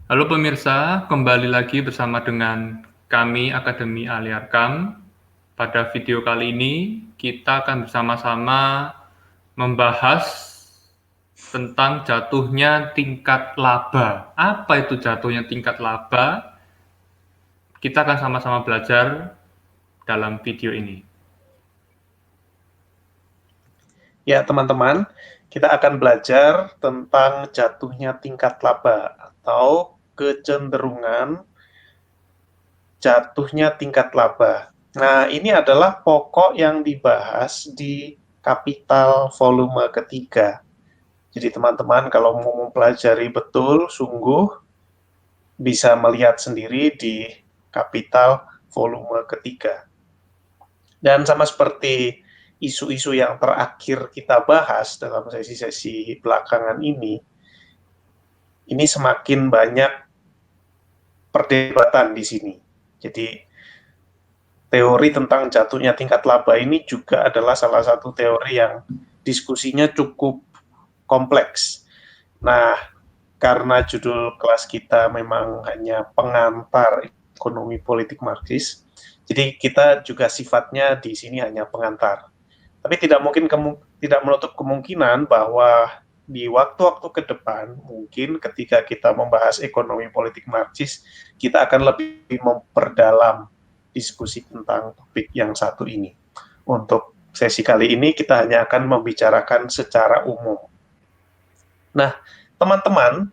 Halo pemirsa, kembali lagi bersama dengan kami Akademi Aliarkam. Pada video kali ini kita akan bersama-sama membahas tentang jatuhnya tingkat laba. Apa itu jatuhnya tingkat laba? Kita akan sama-sama belajar dalam video ini. Ya, teman-teman, kita akan belajar tentang jatuhnya tingkat laba atau kecenderungan jatuhnya tingkat laba. Nah, ini adalah pokok yang dibahas di kapital volume ketiga. Jadi, teman-teman, kalau mau mempelajari betul, sungguh bisa melihat sendiri di kapital volume ketiga. Dan sama seperti isu-isu yang terakhir kita bahas dalam sesi-sesi belakangan ini semakin banyak perdebatan di sini. Jadi teori tentang jatuhnya tingkat laba ini juga adalah salah satu teori yang diskusinya cukup kompleks. Nah, karena judul kelas kita memang hanya pengantar ekonomi politik Marxis, jadi kita juga sifatnya di sini hanya pengantar. Tapi tidak menutup kemungkinan bahwa di waktu-waktu ke depan, mungkin ketika kita membahas ekonomi politik Marxis, kita akan lebih memperdalam diskusi tentang topik yang satu ini. Untuk sesi kali ini kita hanya akan membicarakan secara umum. Nah, teman-teman,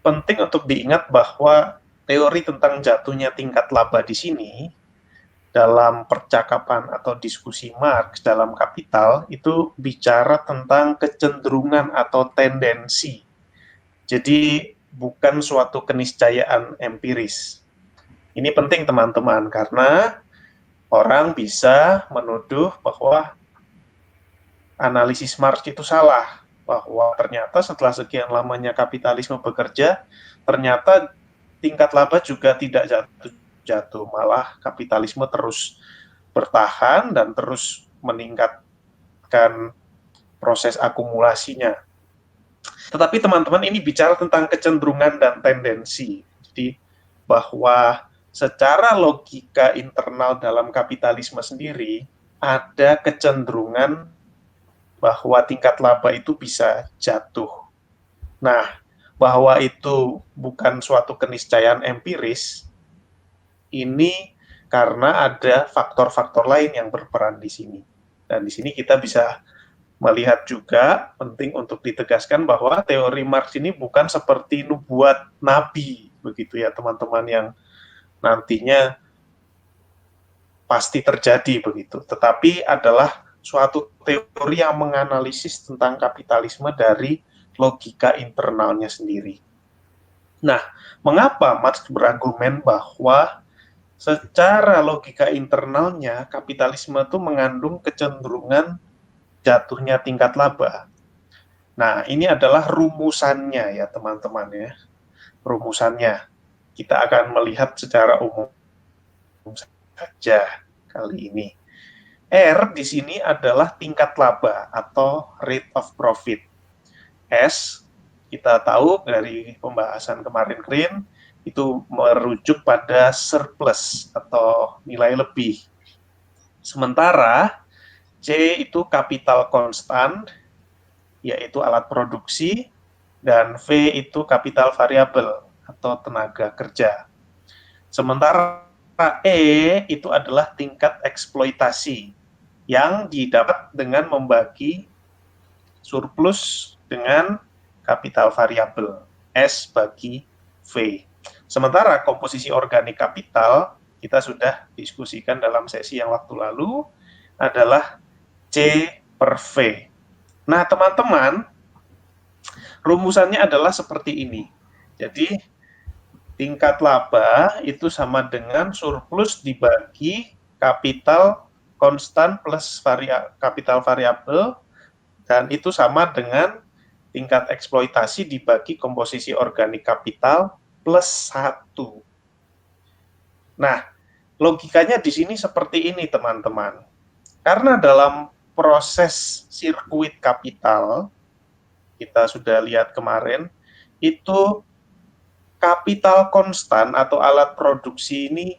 penting untuk diingat bahwa teori tentang jatuhnya tingkat laba di sini dalam percakapan atau diskusi Marx dalam Kapital itu bicara tentang kecenderungan atau tendensi. Jadi bukan suatu keniscayaan empiris. Ini penting teman-teman karena orang bisa menuduh bahwa analisis Marx itu salah, bahwa ternyata setelah sekian lamanya kapitalisme bekerja, ternyata tingkat laba juga tidak jatuh, malah kapitalisme terus bertahan dan terus meningkatkan proses akumulasinya. Tetapi teman-teman ini bicara tentang kecenderungan dan tendensi. Jadi bahwa secara logika internal dalam kapitalisme sendiri ada kecenderungan bahwa tingkat laba itu bisa jatuh. Nah, bahwa itu bukan suatu keniscayaan empiris, ini karena ada faktor-faktor lain yang berperan di sini. Dan di sini kita bisa melihat juga penting untuk ditegaskan bahwa teori Marx ini bukan seperti nubuat nabi begitu ya teman-teman yang nantinya pasti terjadi begitu, tetapi adalah suatu teori yang menganalisis tentang kapitalisme dari logika internalnya sendiri. Nah, mengapa Marx berargumen bahwa secara logika internalnya kapitalisme itu mengandung kecenderungan jatuhnya tingkat laba? Nah, ini adalah rumusannya ya teman-teman ya. Rumusannya. Kita akan melihat secara umum saja kali ini. R di sini adalah tingkat laba atau rate of profit. S, kita tahu dari pembahasan kemarin itu merujuk pada surplus atau nilai lebih. Sementara C itu kapital konstan, yaitu alat produksi, dan V itu kapital variabel atau tenaga kerja. Sementara E itu adalah tingkat eksploitasi yang didapat dengan membagi surplus dengan kapital variabel S bagi V. Sementara komposisi organik kapital kita sudah diskusikan dalam sesi yang waktu lalu adalah C per V. Nah, teman-teman, rumusannya adalah seperti ini. Jadi, tingkat laba itu sama dengan surplus dibagi kapital konstan plus kapital variabel, dan itu sama dengan tingkat eksploitasi dibagi komposisi organik kapital plus 1. Nah, logikanya di sini seperti ini teman-teman. Karena dalam proses sirkuit kapital, kita sudah lihat kemarin, itu kapital konstan atau alat produksi ini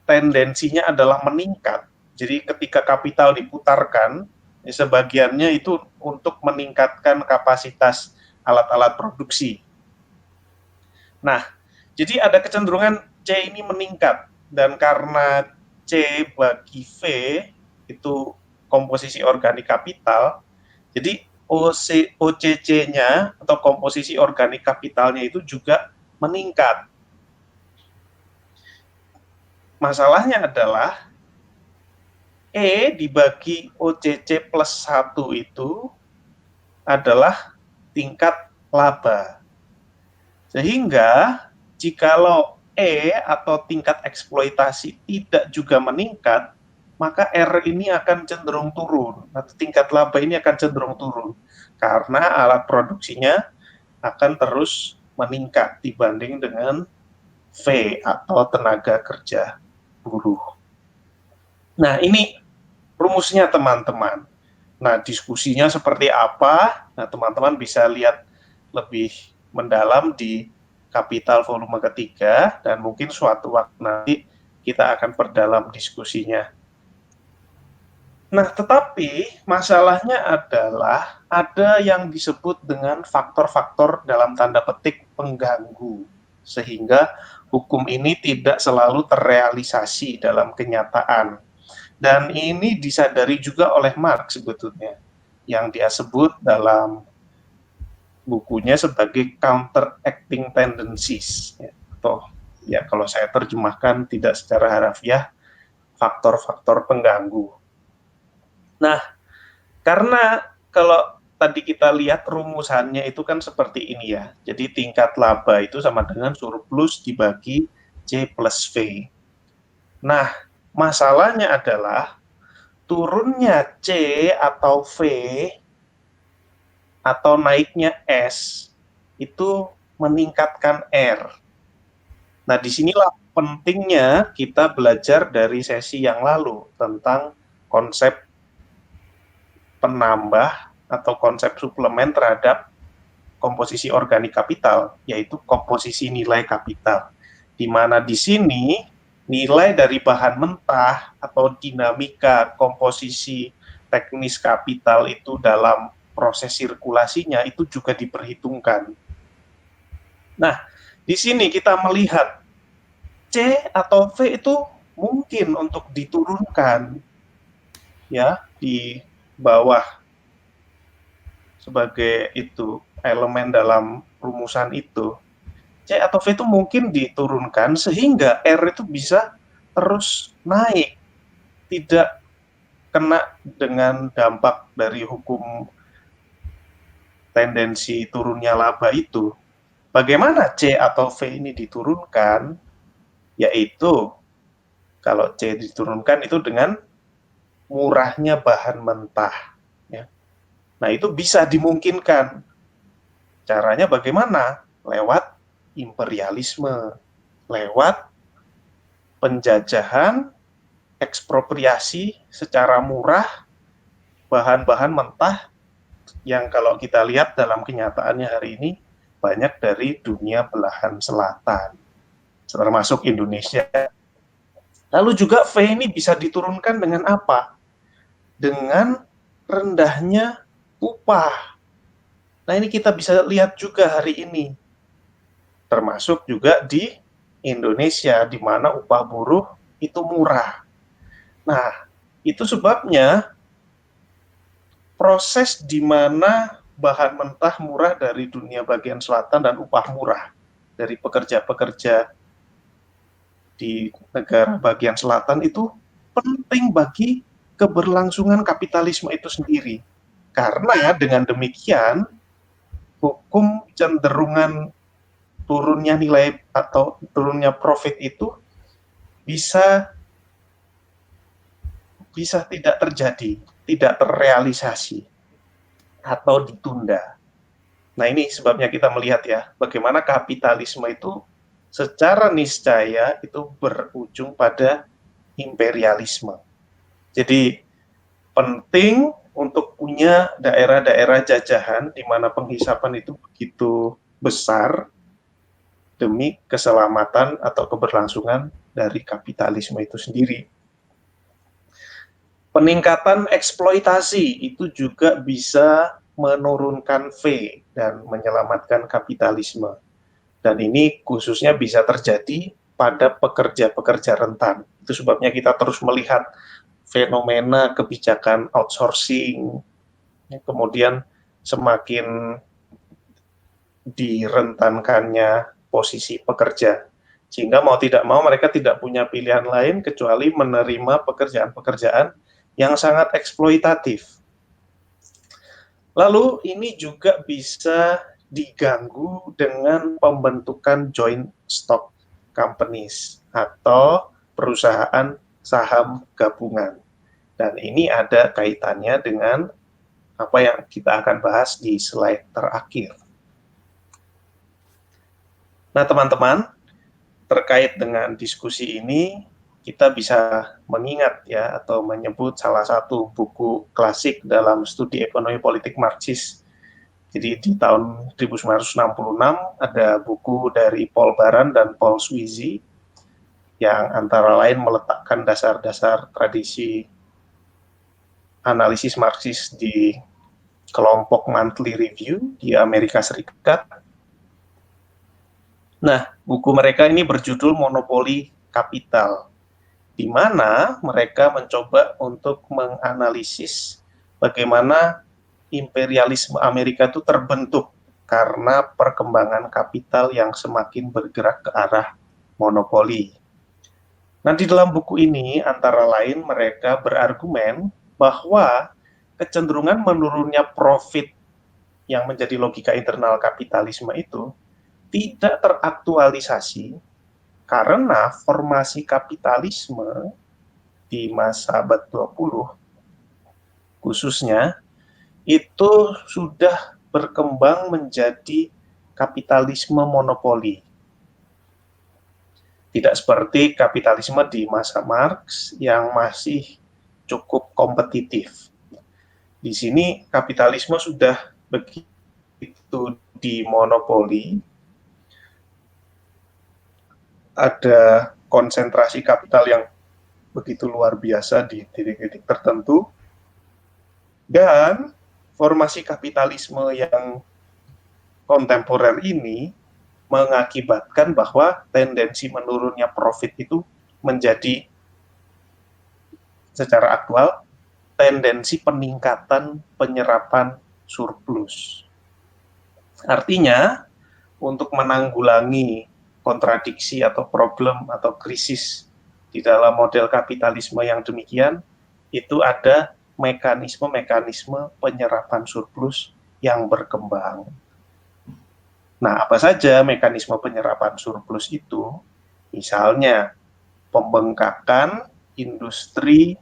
tendensinya adalah meningkat. Jadi ketika kapital diputarkan, sebagiannya itu untuk meningkatkan kapasitas alat-alat produksi. Nah, jadi ada kecenderungan C ini meningkat, dan karena C bagi V itu komposisi organik kapital, jadi OCC-nya atau komposisi organik kapitalnya itu juga meningkat. Masalahnya adalah E dibagi OCC plus 1 itu adalah tingkat laba. Sehingga jikalau E atau tingkat eksploitasi tidak juga meningkat, maka R ini akan cenderung turun, atau tingkat laba ini akan cenderung turun, karena alat produksinya akan terus meningkat dibanding dengan V atau tenaga kerja buruh. Nah, ini rumusnya teman-teman. Nah, diskusinya seperti apa? Nah, teman-teman bisa lihat lebih mendalam di kapital volume ketiga, dan mungkin suatu waktu nanti kita akan perdalam diskusinya. Nah, tetapi masalahnya adalah ada yang disebut dengan faktor-faktor dalam tanda petik pengganggu, sehingga hukum ini tidak selalu terrealisasi dalam kenyataan. Dan ini disadari juga oleh Marx sebetulnya, yang dia sebut dalam bukunya sebagai counteracting tendencies, atau ya kalau saya terjemahkan tidak secara harafiah, faktor-faktor pengganggu. Nah, karena kalau tadi kita lihat rumusannya itu kan seperti ini ya, jadi tingkat laba itu sama dengan surplus dibagi C plus V. Nah, masalahnya adalah turunnya C atau V atau naiknya S itu meningkatkan R. Nah, disinilah pentingnya kita belajar dari sesi yang lalu tentang konsep penambah atau konsep suplemen terhadap komposisi organik kapital, yaitu komposisi nilai kapital. Di mana di sini nilai dari bahan mentah atau dinamika komposisi teknis kapital itu dalam proses sirkulasinya itu juga diperhitungkan. Nah, di sini kita melihat C atau V itu mungkin untuk diturunkan ya di bawah sebagai itu elemen dalam rumusan itu. C atau V itu mungkin diturunkan sehingga R itu bisa terus naik, tidak kena dengan dampak dari hukum tendensi turunnya laba itu. Bagaimana C atau V ini diturunkan? Yaitu kalau C diturunkan itu dengan murahnya bahan mentah. Ya. Nah, itu bisa dimungkinkan. Caranya bagaimana? Lewat imperialisme, lewat penjajahan, ekspropriasi secara murah bahan-bahan mentah yang kalau kita lihat dalam kenyataannya hari ini banyak dari dunia belahan selatan, termasuk Indonesia. Lalu juga V ini bisa diturunkan dengan apa? Dengan rendahnya upah. Nah, ini kita bisa lihat juga hari ini, termasuk juga di Indonesia, di mana upah buruh itu murah. Nah, itu sebabnya proses di mana bahan mentah murah dari dunia bagian selatan dan upah murah dari pekerja-pekerja di negara bagian selatan itu penting bagi keberlangsungan kapitalisme itu sendiri. Karena dengan demikian, hukum cenderungan turunnya nilai atau turunnya profit itu bisa tidak terjadi, tidak terrealisasi, atau ditunda. Nah, ini sebabnya kita melihat ya, bagaimana kapitalisme itu secara niscaya itu berujung pada imperialisme. Jadi penting untuk punya daerah-daerah jajahan di mana penghisapan itu begitu besar, demi keselamatan atau keberlangsungan dari kapitalisme itu sendiri. Peningkatan eksploitasi itu juga bisa menurunkan V dan menyelamatkan kapitalisme. Dan ini khususnya bisa terjadi pada pekerja-pekerja rentan. Itu sebabnya kita terus melihat fenomena kebijakan outsourcing, kemudian semakin direntankannya posisi pekerja. Sehingga mau tidak mau mereka tidak punya pilihan lain kecuali menerima pekerjaan-pekerjaan yang sangat eksploitatif. Lalu ini juga bisa diganggu dengan pembentukan joint stock companies atau perusahaan saham gabungan. Dan ini ada kaitannya dengan apa yang kita akan bahas di slide terakhir. Nah, teman-teman, terkait dengan diskusi ini, kita bisa mengingat ya atau menyebut salah satu buku klasik dalam studi ekonomi politik Marxis. Jadi di tahun 1966 ada buku dari Paul Baran dan Paul Sweezy yang antara lain meletakkan dasar-dasar tradisi analisis Marxis di kelompok Monthly Review di Amerika Serikat. Nah, buku mereka ini berjudul Monopoli Kapital, di mana mereka mencoba untuk menganalisis bagaimana imperialisme Amerika itu terbentuk karena perkembangan kapital yang semakin bergerak ke arah monopoli. Nah, di dalam buku ini antara lain mereka berargumen bahwa kecenderungan menurunnya profit yang menjadi logika internal kapitalisme itu tidak teraktualisasi karena formasi kapitalisme di masa abad 20 khususnya itu sudah berkembang menjadi kapitalisme monopoli. Tidak seperti kapitalisme di masa Marx yang masih cukup kompetitif. Di sini kapitalisme sudah begitu dimonopoli, ada konsentrasi kapital yang begitu luar biasa di titik-titik tertentu, dan formasi kapitalisme yang kontemporer ini mengakibatkan bahwa tendensi menurunnya profit itu menjadi secara aktual tendensi peningkatan penyerapan surplus. Artinya, untuk menanggulangi kontradiksi atau problem atau krisis di dalam model kapitalisme yang demikian, itu ada mekanisme-mekanisme penyerapan surplus yang berkembang. Nah, apa saja mekanisme penyerapan surplus itu? Misalnya, pembengkakan industri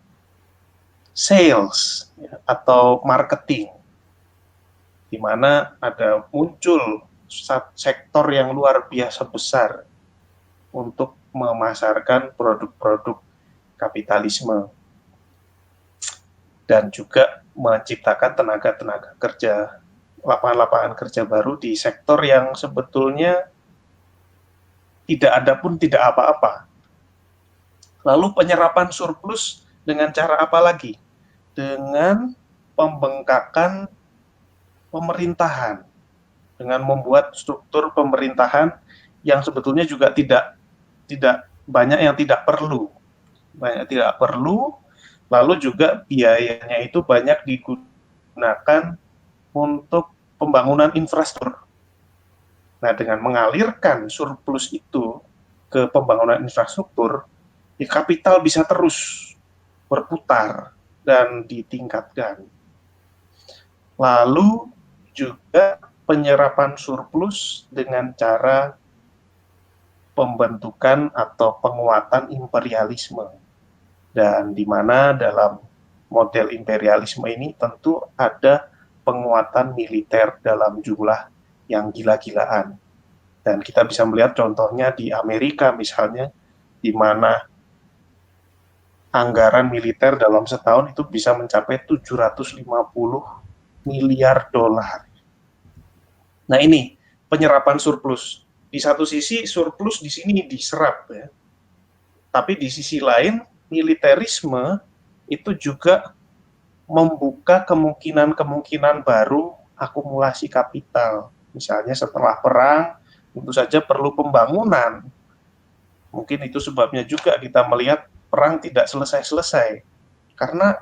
sales atau marketing, di mana ada muncul sektor yang luar biasa besar untuk memasarkan produk-produk kapitalisme dan juga menciptakan tenaga-tenaga kerja, lapangan-lapangan kerja baru di sektor yang sebetulnya tidak ada pun tidak apa-apa. Lalu penyerapan surplus dengan cara apa lagi? Dengan pembengkakan pemerintahan, dengan membuat struktur pemerintahan yang sebetulnya juga tidak banyak yang tidak perlu. Banyak tidak perlu, lalu juga biayanya itu banyak digunakan untuk pembangunan infrastruktur. Nah, dengan mengalirkan surplus itu ke pembangunan infrastruktur, kapital bisa terus berputar dan ditingkatkan. Lalu juga penyerapan surplus dengan cara pembentukan atau penguatan imperialisme. Dan di mana dalam model imperialisme ini tentu ada penguatan militer dalam jumlah yang gila-gilaan. Dan kita bisa melihat contohnya di Amerika misalnya, di mana anggaran militer dalam setahun itu bisa mencapai 750 miliar dolar. Nah, ini penyerapan surplus Di satu sisi surplus di sini diserap ya. Tapi di sisi lain militerisme itu juga membuka kemungkinan-kemungkinan baru akumulasi kapital. Misalnya setelah perang, tentu saja perlu pembangunan. Mungkin itu sebabnya juga kita melihat perang tidak selesai-selesai. Karena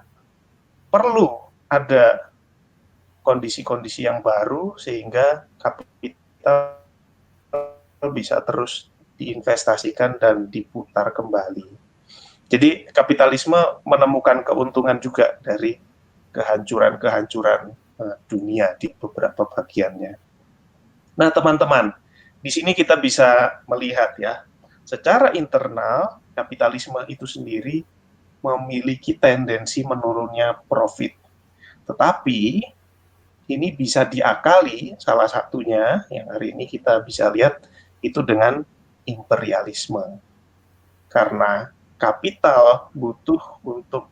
perlu ada kondisi-kondisi yang baru sehingga kapital bisa terus diinvestasikan dan diputar kembali. Jadi kapitalisme menemukan keuntungan juga dari kehancuran-kehancuran dunia di beberapa bagiannya. Nah, teman-teman, di sini kita bisa melihat ya, secara internal kapitalisme itu sendiri memiliki tendensi menurunnya profit. Tetapi ini bisa diakali, salah satunya yang hari ini kita bisa lihat itu dengan imperialisme. Karena kapital butuh untuk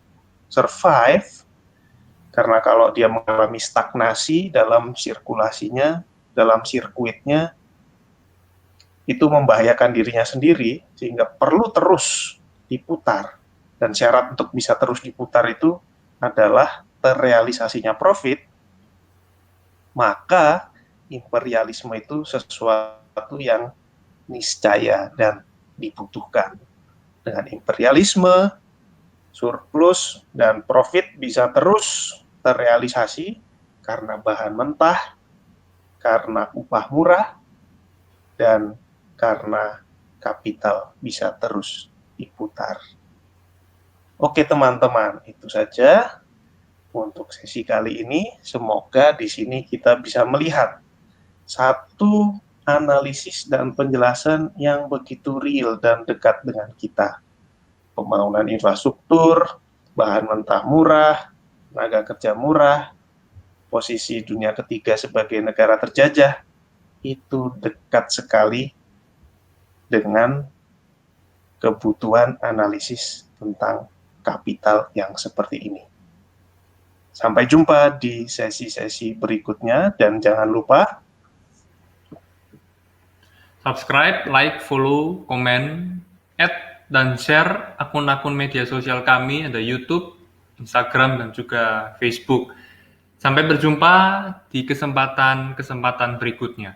survive, karena kalau dia mengalami stagnasi dalam sirkulasinya, dalam sirkuitnya, itu membahayakan dirinya sendiri, sehingga perlu terus diputar. Dan syarat untuk bisa terus diputar itu adalah terrealisasinya profit, maka imperialisme itu sesuatu yang niscaya dan dibutuhkan. Dengan imperialisme, surplus dan profit bisa terus terrealisasi karena bahan mentah, karena upah murah, dan karena kapital bisa terus diputar. Oke teman-teman, itu saja untuk sesi kali ini. Semoga di sini kita bisa melihat satu analisis dan penjelasan yang begitu real dan dekat dengan kita. Pembangunan infrastruktur, bahan mentah murah, tenaga kerja murah, posisi dunia ketiga sebagai negara terjajah, itu dekat sekali dengan kebutuhan analisis tentang kapital yang seperti ini. Sampai jumpa di sesi-sesi berikutnya, dan jangan lupa subscribe, like, follow, komen, add, dan share akun-akun media sosial kami, ada YouTube, Instagram, dan juga Facebook. Sampai berjumpa di kesempatan berikutnya.